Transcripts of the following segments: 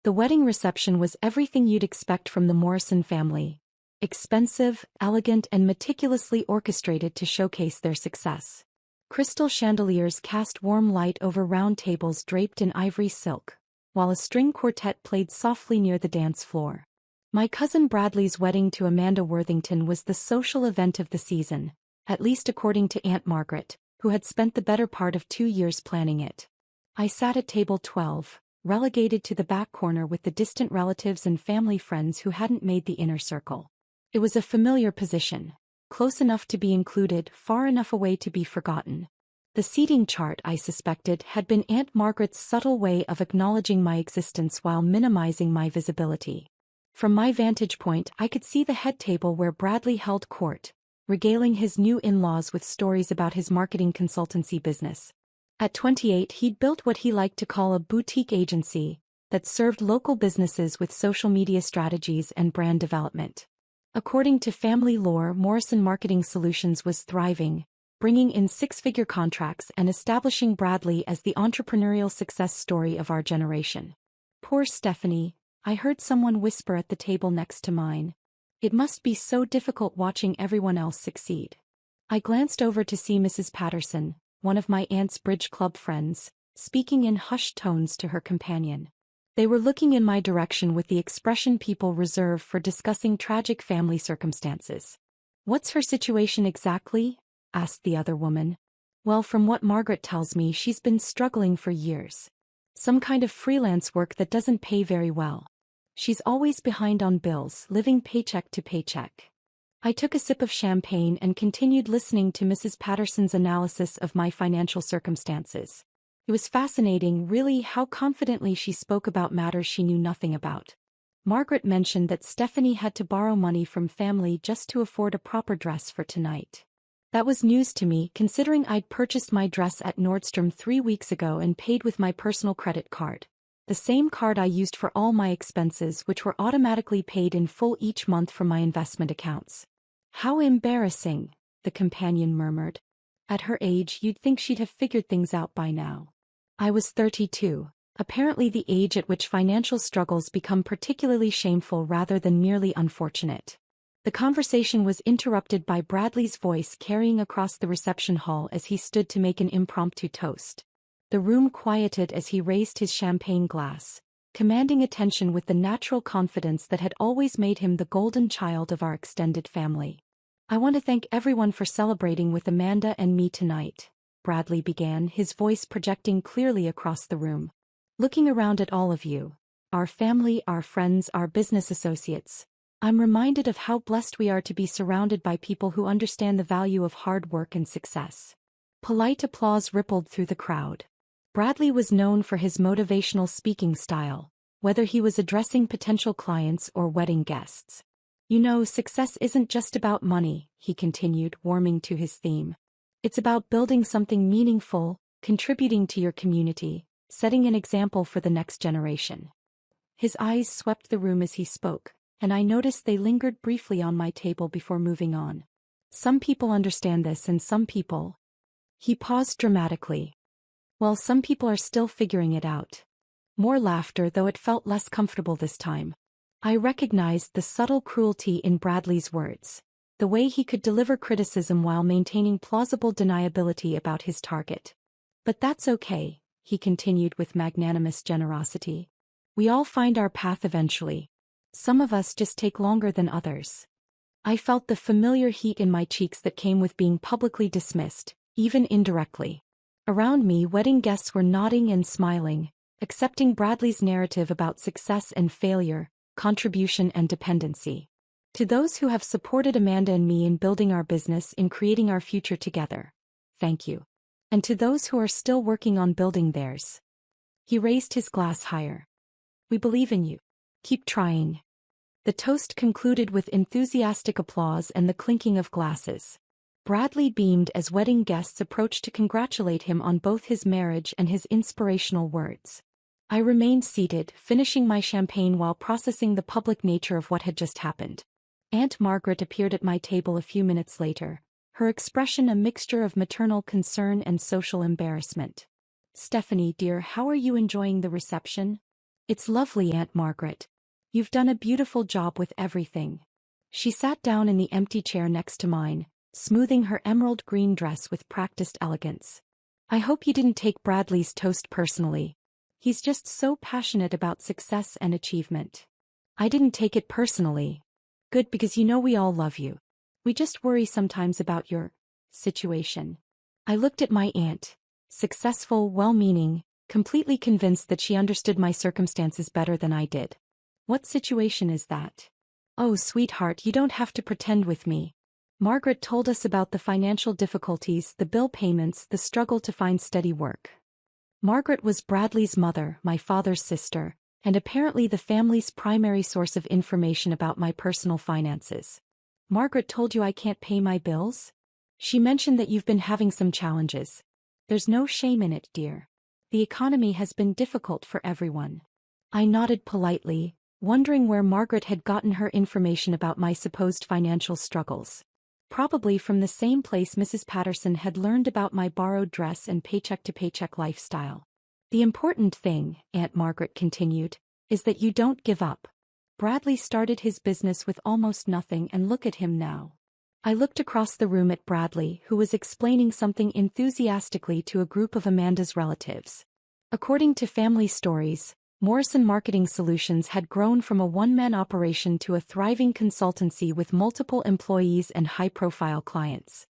The wedding reception was everything you'd expect from the Morrison family. Expensive, elegant, and meticulously orchestrated to showcase their success. Crystal chandeliers cast warm light over round tables draped in ivory silk, while a string quartet played softly near the dance floor. My cousin Bradley's wedding to Amanda Worthington was the social event of the season, at least according to Aunt Margaret, who had spent the better part of 2 years planning it. I sat at table 12, relegated to the back corner with the distant relatives and family friends who hadn't made the inner circle. It was a familiar position, close enough to be included, far enough away to be forgotten. The seating chart, I suspected, had been Aunt Margaret's subtle way of acknowledging my existence while minimizing my visibility. From my vantage point, I could see the head table where Bradley held court, regaling his new in-laws with stories about his marketing consultancy business. At 28, he'd built what he liked to call a boutique agency that served local businesses with social media strategies and brand development. According to family lore, Morrison Marketing Solutions was thriving, bringing in six-figure contracts and establishing Bradley as the entrepreneurial success story of our generation. Poor Stephanie, I heard someone whisper at the table next to mine. It must be so difficult watching everyone else succeed. I glanced over to see Mrs. Patterson, one of my aunt's bridge club friends, speaking in hushed tones to her companion. They were looking in my direction with the expression people reserve for discussing tragic family circumstances. "What's her situation exactly?" asked the other woman. "Well, from what Margaret tells me, she's been struggling for years. Some kind of freelance work that doesn't pay very well. She's always behind on bills, living paycheck to paycheck." I took a sip of champagne and continued listening to Mrs. Patterson's analysis of my financial circumstances. It was fascinating, really, how confidently she spoke about matters she knew nothing about. Margaret mentioned that Stephanie had to borrow money from family just to afford a proper dress for tonight. That was news to me, considering I'd purchased my dress at Nordstrom 3 weeks ago and paid with my personal credit card. The same card I used for all my expenses, which were automatically paid in full each month from my investment accounts. "How embarrassing," the companion murmured. "At her age, you'd think she'd have figured things out by now." I was 32, apparently the age at which financial struggles become particularly shameful rather than merely unfortunate. The conversation was interrupted by Bradley's voice carrying across the reception hall as he stood to make an impromptu toast. The room quieted as he raised his champagne glass, commanding attention with the natural confidence that had always made him the golden child of our extended family. "I want to thank everyone for celebrating with Amanda and me tonight," Bradley began, his voice projecting clearly across the room. "Looking around at all of you, our family, our friends, our business associates, I'm reminded of how blessed we are to be surrounded by people who understand the value of hard work and success." Polite applause rippled through the crowd. Bradley was known for his motivational speaking style, whether he was addressing potential clients or wedding guests. "You know, success isn't just about money," he continued, warming to his theme. "It's about building something meaningful, contributing to your community, setting an example for the next generation." His eyes swept the room as he spoke, and I noticed they lingered briefly on my table before moving on. "Some people understand this and some people—" He paused dramatically. "Well, some people are still figuring it out." More laughter, though it felt less comfortable this time. I recognized the subtle cruelty in Bradley's words. The way he could deliver criticism while maintaining plausible deniability about his target. "But that's okay," he continued with magnanimous generosity. "We all find our path eventually. Some of us just take longer than others." I felt the familiar heat in my cheeks that came with being publicly dismissed, even indirectly. Around me, wedding guests were nodding and smiling, accepting Bradley's narrative about success and failure, contribution and dependency. "To those who have supported Amanda and me in building our business, in creating our future together, thank you. And to those who are still working on building theirs." He raised his glass higher. "We believe in you. Keep trying." The toast concluded with enthusiastic applause and the clinking of glasses. Bradley beamed as wedding guests approached to congratulate him on both his marriage and his inspirational words. I remained seated, finishing my champagne while processing the public nature of what had just happened. Aunt Margaret appeared at my table a few minutes later, her expression a mixture of maternal concern and social embarrassment. "Stephanie, dear, how are you enjoying the reception?" It's lovely, Aunt Margaret. You've done a beautiful job with everything. She sat down in the empty chair next to mine, smoothing her emerald green dress with practiced elegance. I hope you didn't take Bradley's toast personally. He's just so passionate about success and achievement. I didn't take it personally. Good, because you know we all love you. We just worry sometimes about your situation. I looked at my aunt, successful, well-meaning, completely convinced that she understood my circumstances better than I did. What situation is that? Oh, sweetheart, you don't have to pretend with me. Margaret told us about the financial difficulties, the bill payments, the struggle to find steady work. Margaret was Bradley's mother, my father's sister, and apparently the family's primary source of information about my personal finances. Margaret told you I can't pay my bills? She mentioned that you've been having some challenges. There's no shame in it, dear. The economy has been difficult for everyone. I nodded politely, wondering where Margaret had gotten her information about my supposed financial struggles. Probably from the same place Mrs. Patterson had learned about my borrowed dress and paycheck-to-paycheck lifestyle. The important thing, Aunt Margaret continued, is that you don't give up. Bradley started his business with almost nothing, and look at him now. I looked across the room at Bradley, who was explaining something enthusiastically to a group of Amanda's relatives. According to family stories, Morrison Marketing Solutions had grown from a one-man operation to a thriving consultancy with multiple employees and high-profile clients.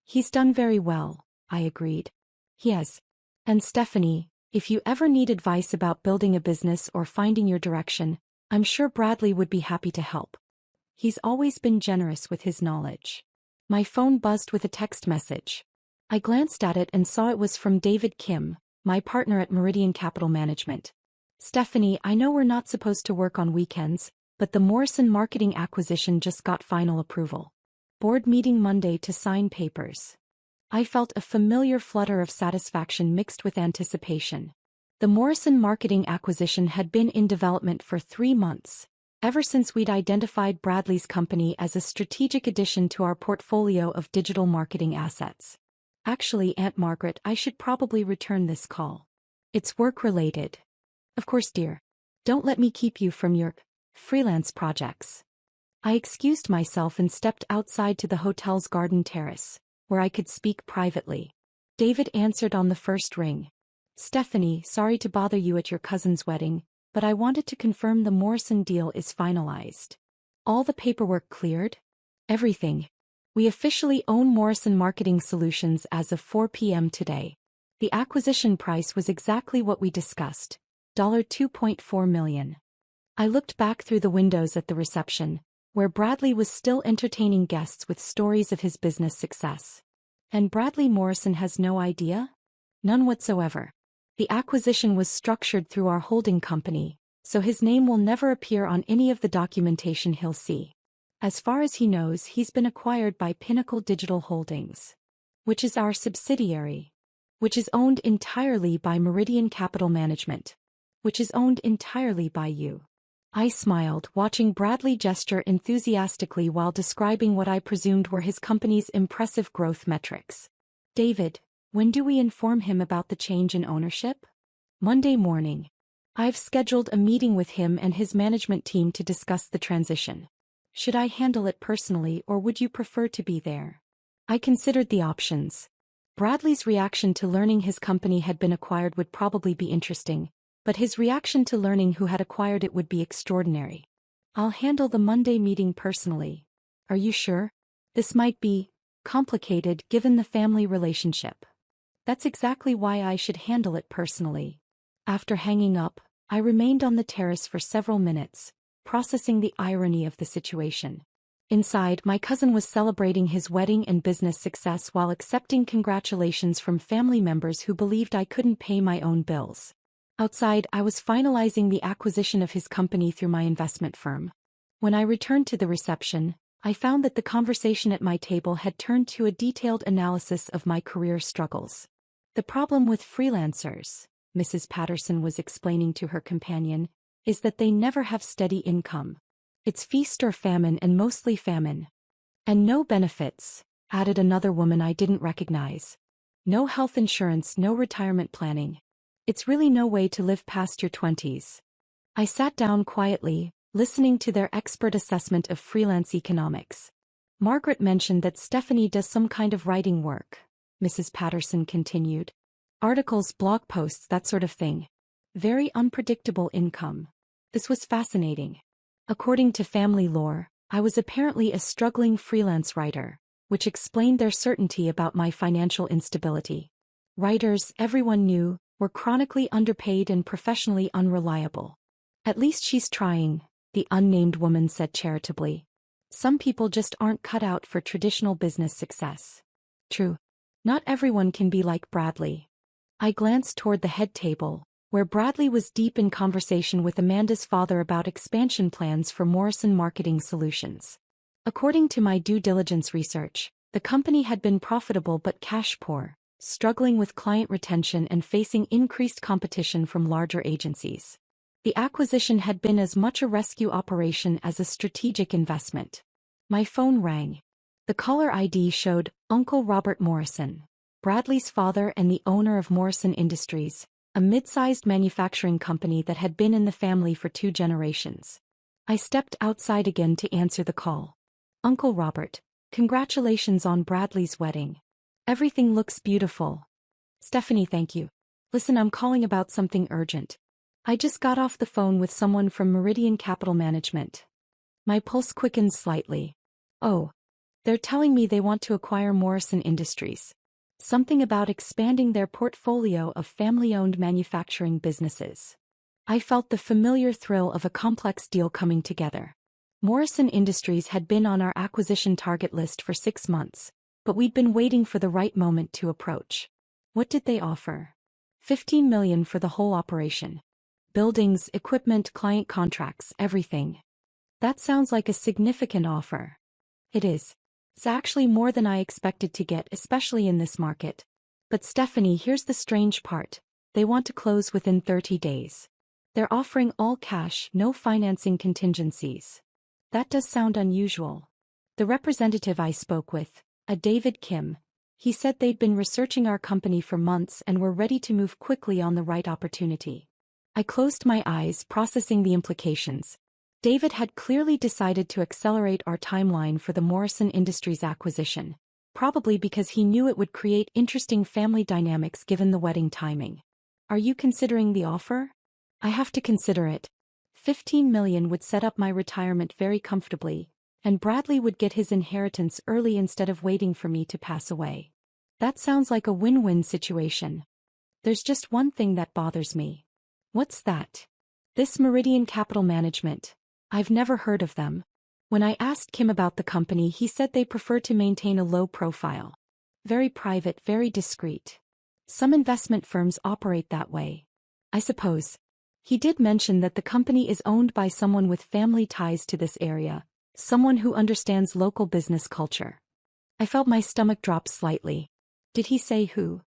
He's done very well, I agreed. He has. And Stephanie, if you ever need advice about building a business or finding your direction, I'm sure Bradley would be happy to help. He's always been generous with his knowledge. My phone buzzed with a text message. I glanced at it and saw it was from David Kim, my partner at Meridian Capital Management. Stephanie, I know we're not supposed to work on weekends, but the Morrison Marketing acquisition just got final approval. Board meeting Monday to sign papers. I felt a familiar flutter of satisfaction mixed with anticipation. The Morrison Marketing acquisition had been in development for 3 months, ever since we'd identified Bradley's company as a strategic addition to our portfolio of digital marketing assets. Actually, Aunt Margaret, I should probably return this call. It's work-related. Of course, dear. Don't let me keep you from your freelance projects. I excused myself and stepped outside to the hotel's garden terrace, where I could speak privately. David answered on the first ring. Stephanie, sorry to bother you at your cousin's wedding, but I wanted to confirm the Morrison deal is finalized. All the paperwork cleared? Everything. We officially own Morrison Marketing Solutions as of 4 p.m. today. The acquisition price was exactly what we discussed, $2.4 million. I looked back through the windows at the reception, where Bradley was still entertaining guests with stories of his business success. And Bradley Morrison has no idea? None whatsoever. The acquisition was structured through our holding company, so his name will never appear on any of the documentation he'll see. As far as he knows, he's been acquired by Pinnacle Digital Holdings, which is our subsidiary, which is owned entirely by Meridian Capital Management, which is owned entirely by you. I smiled, watching Bradley gesture enthusiastically while describing what I presumed were his company's impressive growth metrics. David, when do we inform him about the change in ownership? Monday morning. I've scheduled a meeting with him and his management team to discuss the transition. Should I handle it personally, or would you prefer to be there? I considered the options. Bradley's reaction to learning his company had been acquired would probably be interesting, but his reaction to learning who had acquired it would be extraordinary. I'll handle the Monday meeting personally. Are you sure? This might be complicated given the family relationship. That's exactly why I should handle it personally. After hanging up, I remained on the terrace for several minutes, processing the irony of the situation. Inside, my cousin was celebrating his wedding and business success while accepting congratulations from family members who believed I couldn't pay my own bills. Outside, I was finalizing the acquisition of his company through my investment firm. When I returned to the reception, I found that the conversation at my table had turned to a detailed analysis of my career struggles. The problem with freelancers, Mrs. Patterson was explaining to her companion, is that they never have steady income. It's feast or famine, and mostly famine. And no benefits, added another woman I didn't recognize. No health insurance, no retirement planning. It's really no way to live past your 20s. I sat down quietly, listening to their expert assessment of freelance economics. Margaret mentioned that Stephanie does some kind of writing work, Mrs. Patterson continued. Articles, blog posts, that sort of thing. Very unpredictable income. This was fascinating. According to family lore, I was apparently a struggling freelance writer, which explained their certainty about my financial instability. Writers, everyone knew, were chronically underpaid and professionally unreliable. At least she's trying, the unnamed woman said charitably. Some people just aren't cut out for traditional business success. True. Not everyone can be like Bradley. I glanced toward the head table, where Bradley was deep in conversation with Amanda's father about expansion plans for Morrison Marketing Solutions. According to my due diligence research, the company had been profitable but cash poor, struggling with client retention and facing increased competition from larger agencies. The acquisition had been as much a rescue operation as a strategic investment. My phone rang. The caller ID showed Uncle Robert Morrison, Bradley's father and the owner of Morrison Industries, a mid-sized manufacturing company that had been in the family for 2 generations. I stepped outside again to answer the call. Uncle Robert, congratulations on Bradley's wedding. Everything looks beautiful. Stephanie, thank you. Listen, I'm calling about something urgent. I just got off the phone with someone from Meridian Capital Management. My pulse quickened slightly. Oh. They're telling me they want to acquire Morrison Industries. Something about expanding their portfolio of family-owned manufacturing businesses. I felt the familiar thrill of a complex deal coming together. Morrison Industries had been on our acquisition target list for 6 months, but we'd been waiting for the right moment to approach. What did they offer? $15 million for the whole operation. Buildings, equipment, client contracts, everything. That sounds like a significant offer. It is. It's actually more than I expected to get, especially in this market. But Stephanie, here's the strange part. They want to close within 30 days. They're offering all cash, no financing contingencies. That does sound unusual. The representative I spoke with, a David Kim, he said they'd been researching our company for months and were ready to move quickly on the right opportunity. I closed my eyes, processing the implications. David had clearly decided to accelerate our timeline for the Morrison Industries acquisition, probably because he knew it would create interesting family dynamics given the wedding timing. Are you considering the offer? I have to consider it. $15 million would set up my retirement very comfortably, and Bradley would get his inheritance early instead of waiting for me to pass away. That sounds like a win-win situation. There's just one thing that bothers me. What's that? This Meridian Capital Management. I've never heard of them. When I asked Kim about the company, he said they prefer to maintain a low profile. Very private, very discreet. Some investment firms operate that way. I suppose. He did mention that the company is owned by someone with family ties to this area, someone who understands local business culture. I felt my stomach drop slightly. Did he say who?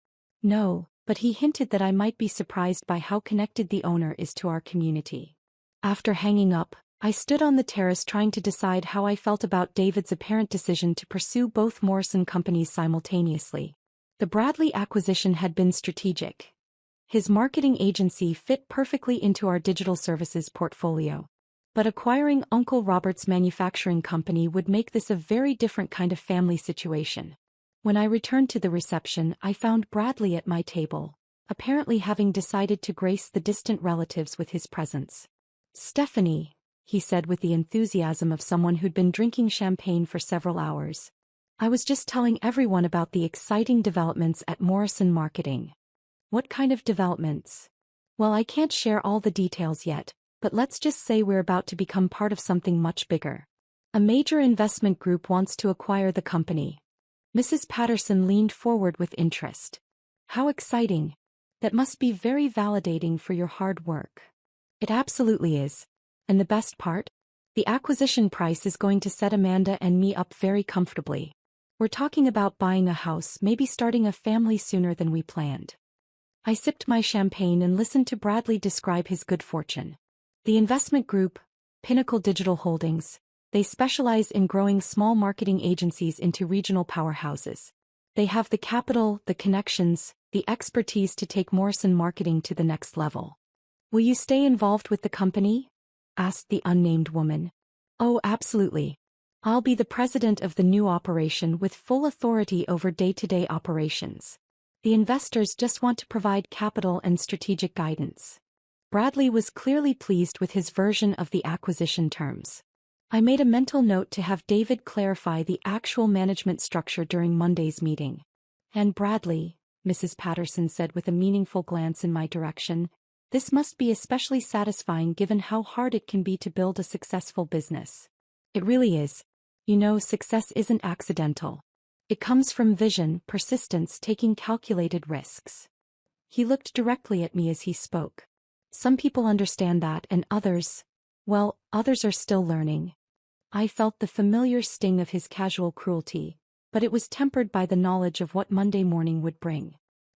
No, but he hinted that I might be surprised by how connected the owner is to our community. After hanging up, I stood on the terrace trying to decide how I felt about David's apparent decision to pursue both Morrison companies simultaneously. The Bradley acquisition had been strategic. His marketing agency fit perfectly into our digital services portfolio. But acquiring Uncle Robert's manufacturing company would make this a very different kind of family situation. When I returned to the reception, I found Bradley at my table, apparently having decided to grace the distant relatives with his presence. Stephanie, he said with the enthusiasm of someone who'd been drinking champagne for several hours. I was just telling everyone about the exciting developments at Morrison Marketing. What kind of developments? Well, I can't share all the details yet, but let's just say we're about to become part of something much bigger. A major investment group wants to acquire the company. Mrs. Patterson leaned forward with interest. How exciting. That must be very validating for your hard work. It absolutely is. And the best part? The acquisition price is going to set Amanda and me up very comfortably. We're talking about buying a house, maybe starting a family sooner than we planned. I sipped my champagne and listened to Bradley describe his good fortune. The investment group, Pinnacle Digital Holdings, they specialize in growing small marketing agencies into regional powerhouses. They have the capital, the connections, the expertise to take Morrison Marketing to the next level. Will you stay involved with the company? Asked the unnamed woman. Oh, absolutely. I'll be the president of the new operation with full authority over day-to-day operations. The investors just want to provide capital and strategic guidance. Bradley was clearly pleased with his version of the acquisition terms. I made a mental note to have David clarify the actual management structure during Monday's meeting. And Bradley, Mrs. Patterson said with a meaningful glance in my direction, this must be especially satisfying given how hard it can be to build a successful business. It really is. You know, success isn't accidental. It comes from vision, persistence, taking calculated risks. He looked directly at me as he spoke. Some people understand that and others, well, others are still learning. I felt the familiar sting of his casual cruelty, but it was tempered by the knowledge of what Monday morning would bring.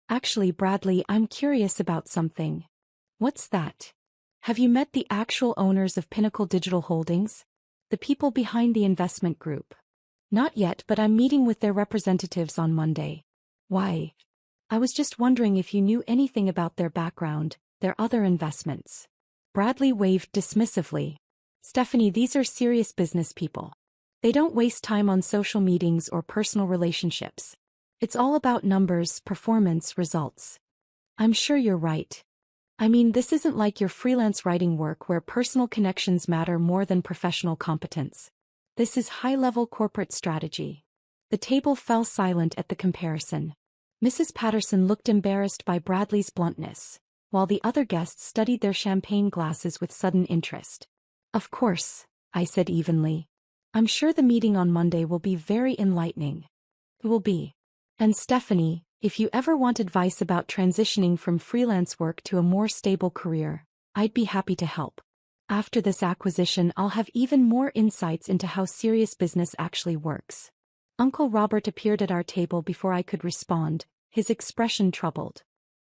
Actually, Bradley, I'm curious about something. What's that? Have you met the actual owners of Pinnacle Digital Holdings? The people behind the investment group? Not yet, but I'm meeting with their representatives on Monday. Why? I was just wondering if you knew anything about their background, their other investments. Bradley waved dismissively. Stephanie, these are serious business people. They don't waste time on social meetings or personal relationships. It's all about numbers, performance, results. I'm sure you're right. I mean, this isn't like your freelance writing work where personal connections matter more than professional competence. This is high-level corporate strategy. The table fell silent at the comparison. Mrs. Patterson looked embarrassed by Bradley's bluntness, while the other guests studied their champagne glasses with sudden interest. Of course, I said evenly. I'm sure the meeting on Monday will be very enlightening. It will be. And Stephanie, if you ever want advice about transitioning from freelance work to a more stable career, I'd be happy to help. After this acquisition, I'll have even more insights into how serious business actually works. Uncle Robert appeared at our table before I could respond, his expression troubled.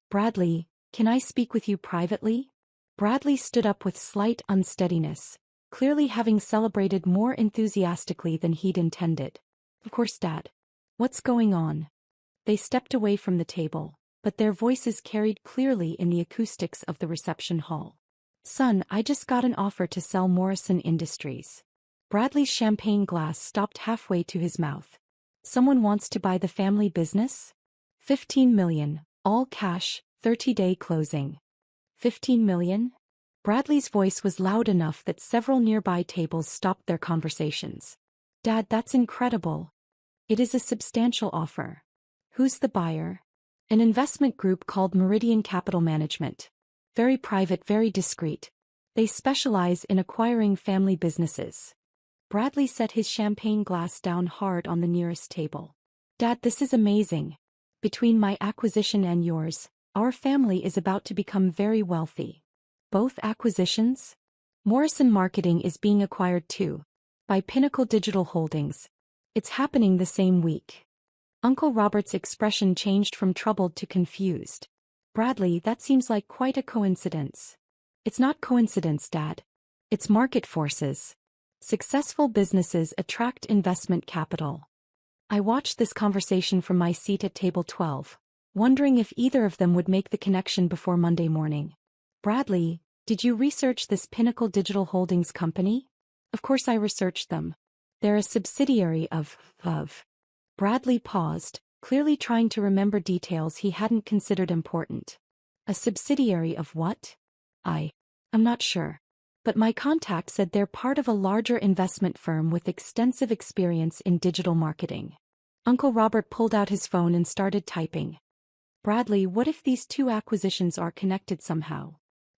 Bradley, can I speak with you privately? Bradley stood up with slight unsteadiness, clearly having celebrated more enthusiastically than he'd intended. Of course, Dad. What's going on? They stepped away from the table, but their voices carried clearly in the acoustics of the reception hall. Son, I just got an offer to sell Morrison Industries. Bradley's champagne glass stopped halfway to his mouth. Someone wants to buy the family business? 15 million, all cash, 30-day closing. 15 million? Bradley's voice was loud enough that several nearby tables stopped their conversations. Dad, that's incredible. It is a substantial offer. Who's the buyer? An investment group called Meridian Capital Management. Very private, very discreet. They specialize in acquiring family businesses. Bradley set his champagne glass down hard on the nearest table. Dad, this is amazing. Between my acquisition and yours, our family is about to become very wealthy. Both acquisitions? Morrison Marketing is being acquired too, by Pinnacle Digital Holdings. It's happening the same week. Uncle Robert's expression changed from troubled to confused. Bradley, that seems like quite a coincidence. It's not coincidence, Dad. It's market forces. Successful businesses attract investment capital. I watched this conversation from my seat at table 12, wondering if either of them would make the connection before Monday morning. Bradley, did you research this Pinnacle Digital Holdings company? Of course I researched them. They're a subsidiary of. Bradley paused, clearly trying to remember details he hadn't considered important. A subsidiary of what? I'm not sure. But my contact said they're part of a larger investment firm with extensive experience in digital marketing. Uncle Robert pulled out his phone and started typing. Bradley, what if these two acquisitions are connected somehow?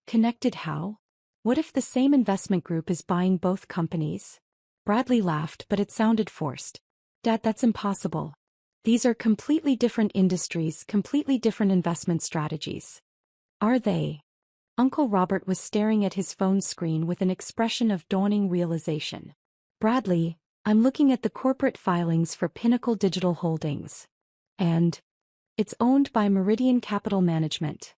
Connected how? What if the same investment group is buying both companies? Bradley laughed, but it sounded forced. Dad, that's impossible. These are completely different industries, completely different investment strategies. Are they? Uncle Robert was staring at his phone screen with an expression of dawning realization. Bradley, I'm looking at the corporate filings for Pinnacle Digital Holdings. And it's owned by Meridian Capital Management.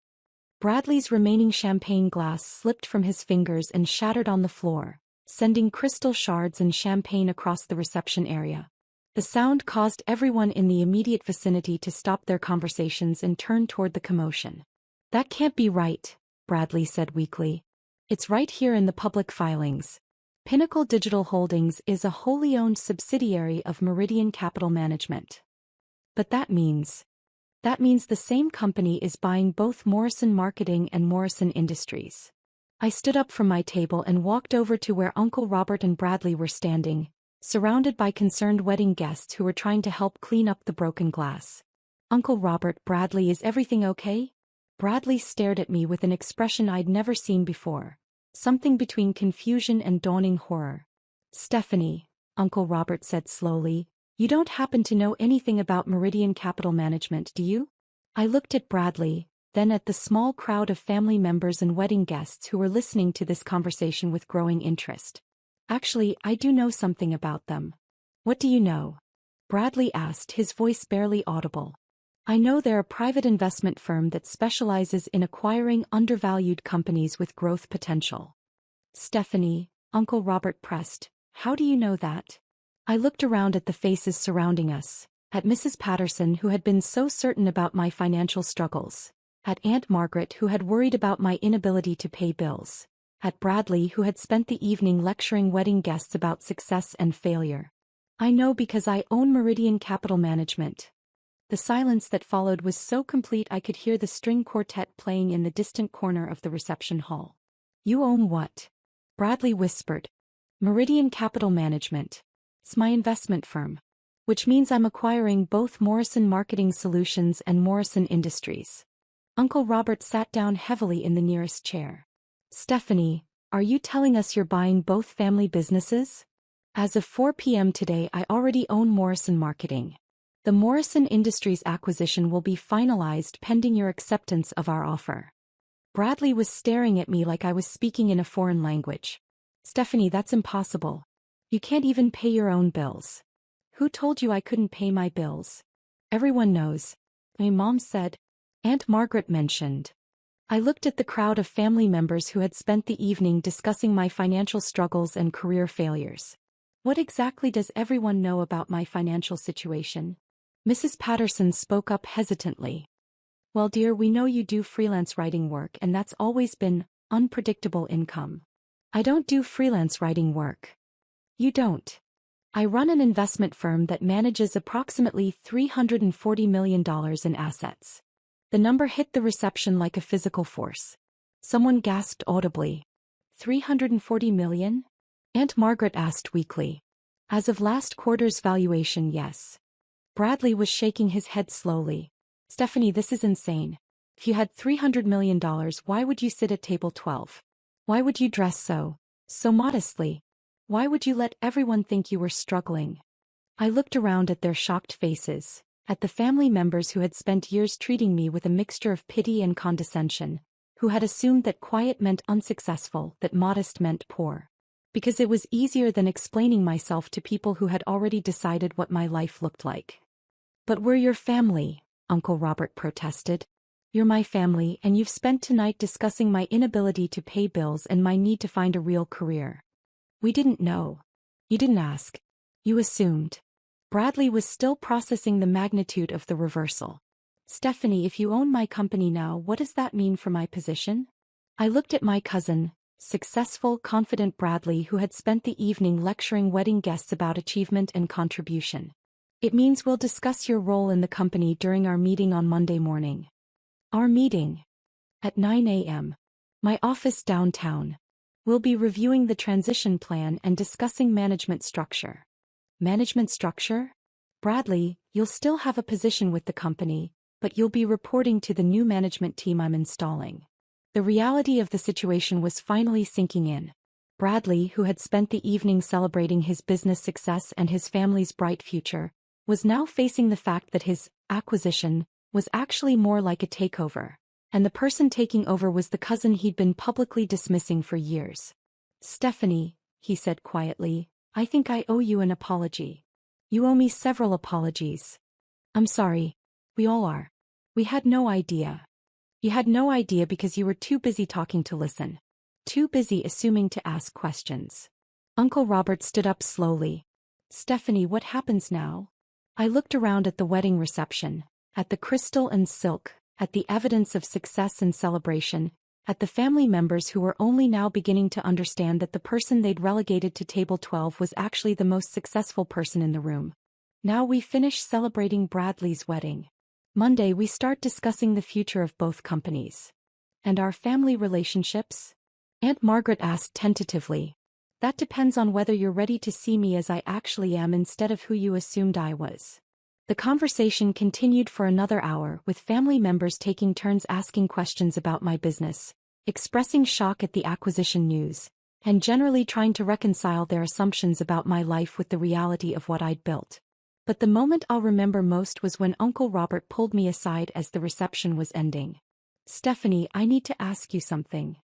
Bradley's remaining champagne glass slipped from his fingers and shattered on the floor, sending crystal shards and champagne across the reception area. The sound caused everyone in the immediate vicinity to stop their conversations and turn toward the commotion. That can't be right. Bradley said weakly. It's right here in the public filings. Pinnacle Digital Holdings is a wholly owned subsidiary of Meridian Capital Management. But that means the same company is buying both Morrison Marketing and Morrison Industries. I stood up from my table and walked over to where Uncle Robert and Bradley were standing, surrounded by concerned wedding guests who were trying to help clean up the broken glass. Uncle Robert, Bradley, is everything okay? Bradley stared at me with an expression I'd never seen before, something between confusion and dawning horror. Stephanie, Uncle Robert said slowly, you don't happen to know anything about Meridian Capital Management, do you? I looked at Bradley, then at the small crowd of family members and wedding guests who were listening to this conversation with growing interest. Actually, I do know something about them. What do you know? Bradley asked, his voice barely audible. I know they're a private investment firm that specializes in acquiring undervalued companies with growth potential. Stephanie, Uncle Robert pressed, how do you know that? I looked around at the faces surrounding us, at Mrs. Patterson, who had been so certain about my financial struggles, at Aunt Margaret, who had worried about my inability to pay bills, at Bradley, who had spent the evening lecturing wedding guests about success and failure. I know because I own Meridian Capital Management. The silence that followed was so complete I could hear the string quartet playing in the distant corner of the reception hall. You own what? Bradley whispered. Meridian Capital Management. It's my investment firm. Which means I'm acquiring both Morrison Marketing Solutions and Morrison Industries. Uncle Robert sat down heavily in the nearest chair. Stephanie, are you telling us you're buying both family businesses? As of 4 p.m. today, I already own Morrison Marketing. The Morrison Industries acquisition will be finalized pending your acceptance of our offer. Bradley was staring at me like I was speaking in a foreign language. Stephanie, that's impossible. You can't even pay your own bills. Who told you I couldn't pay my bills? Everyone knows. My mom said. Aunt Margaret mentioned. I looked at the crowd of family members who had spent the evening discussing my financial struggles and career failures. What exactly does everyone know about my financial situation? Mrs. Patterson spoke up hesitantly. Well, dear, we know you do freelance writing work, and that's always been unpredictable income. I don't do freelance writing work. You don't. I run an investment firm that manages approximately $340 million in assets. The number hit the reception like a physical force. Someone gasped audibly. 340 million? Aunt Margaret asked weakly. As of last quarter's valuation, yes. Bradley was shaking his head slowly. Stephanie, this is insane. If you had $300 million, why would you sit at table 12? Why would you dress so modestly? Why would you let everyone think you were struggling? I looked around at their shocked faces, at the family members who had spent years treating me with a mixture of pity and condescension, who had assumed that quiet meant unsuccessful, that modest meant poor. Because it was easier than explaining myself to people who had already decided what my life looked like. But we're your family, Uncle Robert protested. You're my family, and you've spent tonight discussing my inability to pay bills and my need to find a real career. We didn't know. You didn't ask. You assumed. Bradley was still processing the magnitude of the reversal. Stephanie, if you own my company now, what does that mean for my position? I looked at my cousin, successful, confident Bradley, who had spent the evening lecturing wedding guests about achievement and contribution. It means we'll discuss your role in the company during our meeting on Monday morning. Our meeting? At 9 a.m. My office downtown. We'll be reviewing the transition plan and discussing management structure. Management structure? Bradley, you'll still have a position with the company, but you'll be reporting to the new management team I'm installing. The reality of the situation was finally sinking in. Bradley, who had spent the evening celebrating his business success and his family's bright future, was now facing the fact that his acquisition was actually more like a takeover, and the person taking over was the cousin he'd been publicly dismissing for years. Stephanie, he said quietly, I think I owe you an apology. You owe me several apologies. I'm sorry. We all are. We had no idea. You had no idea because you were too busy talking to listen. Too busy assuming to ask questions. Uncle Robert stood up slowly. Stephanie, what happens now? I looked around at the wedding reception, at the crystal and silk, at the evidence of success and celebration, at the family members who were only now beginning to understand that the person they'd relegated to table 12 was actually the most successful person in the room. Now we finish celebrating Bradley's wedding. Monday we start discussing the future of both companies. And our family relationships? Aunt Margaret asked tentatively. That depends on whether you're ready to see me as I actually am instead of who you assumed I was. The conversation continued for another hour, with family members taking turns asking questions about my business, expressing shock at the acquisition news, and generally trying to reconcile their assumptions about my life with the reality of what I'd built. But the moment I'll remember most was when Uncle Robert pulled me aside as the reception was ending. "Stephanie, I need to ask you something."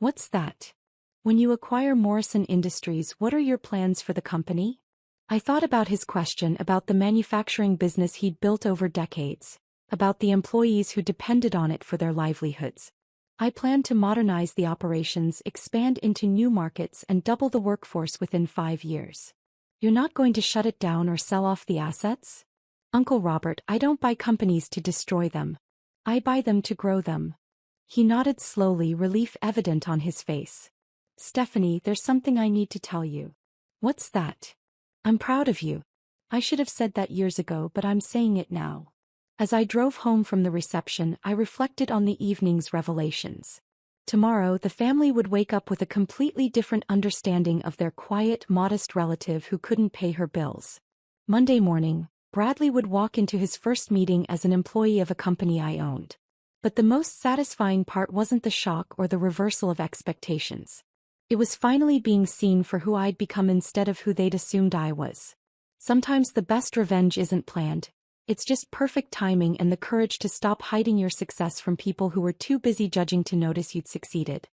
"What's that?" "When you acquire Morrison Industries, what are your plans for the company?" I thought about his question, about the manufacturing business he'd built over decades, about the employees who depended on it for their livelihoods. "I plan to modernize the operations, expand into new markets, and double the workforce within 5 years." "You're not going to shut it down or sell off the assets?" "Uncle Robert, I don't buy companies to destroy them. I buy them to grow them." He nodded slowly, relief evident on his face. "Stephanie, there's something I need to tell you." "What's that?" "I'm proud of you. I should have said that years ago, but I'm saying it now." As I drove home from the reception, I reflected on the evening's revelations. Tomorrow, the family would wake up with a completely different understanding of their quiet, modest relative who couldn't pay her bills. Monday morning, Bradley would walk into his first meeting as an employee of a company I owned. But the most satisfying part wasn't the shock or the reversal of expectations. It was finally being seen for who I'd become instead of who they'd assumed I was. Sometimes the best revenge isn't planned. It's just perfect timing and the courage to stop hiding your success from people who were too busy judging to notice you'd succeeded.